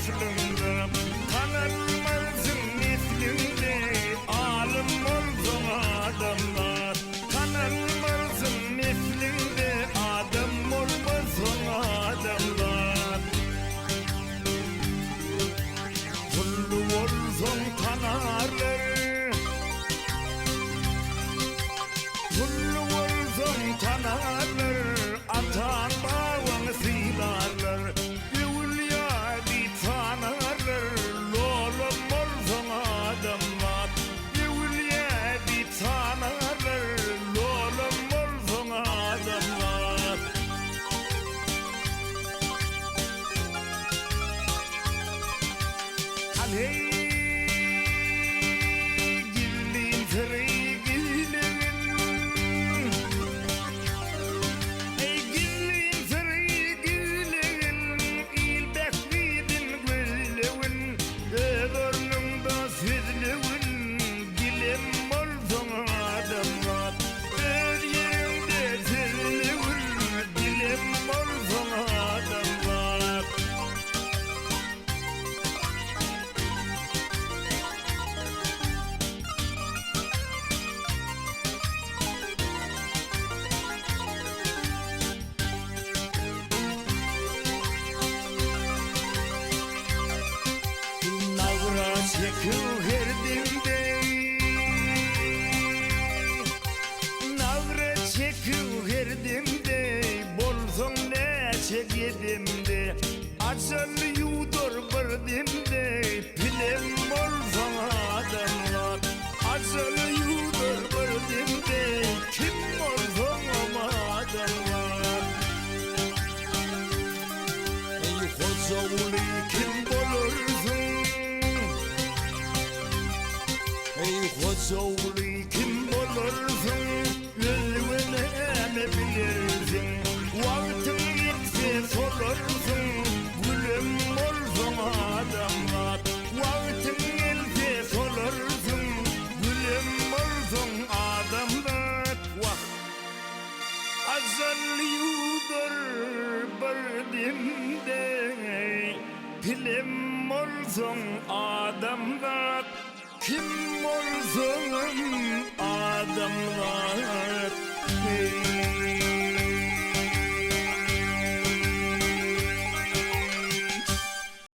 aslında. Tanınmazsın mislinde, alim olsun adamlar. Tanınmazsın mislinde, adam olmasın adamlar. Kullu olsun tanarlar, kullu olsun tanarlar. Atan bavan silarlar, evliya bir tanarlar. Lolum olsun adamlar, evliya bir tanarlar. Lolum olsun adamlar. Hey, gillin sırrı gillin. Hey, gillin sırrı gillin. İlbek vidin güllevin. Öbürnümde süzlevin. Gilim olsun adamlar. Her yerimde süzlevin. Gilim olsun adamlar. Navra çekiyor herdimde, navra çekiyor herdimde. Bolsun ne çekidimde, acılı yudur birdimde. Pilim bolsun adamlar, acılı yudur birdimde. Kim bolsun ama adamlar. Ey hocavuli kim bolursun? Ey hocavuli kim bolursun? Ölüne mi bilirsin? Vaktin yetse sorursun. Gülüm olsun adamlar. Vaktin yetse sorursun. Gülüm olsun adamlar. Vah! Azal yudur birdimde, pilim olsun adamlar. Kim olsun adamlar.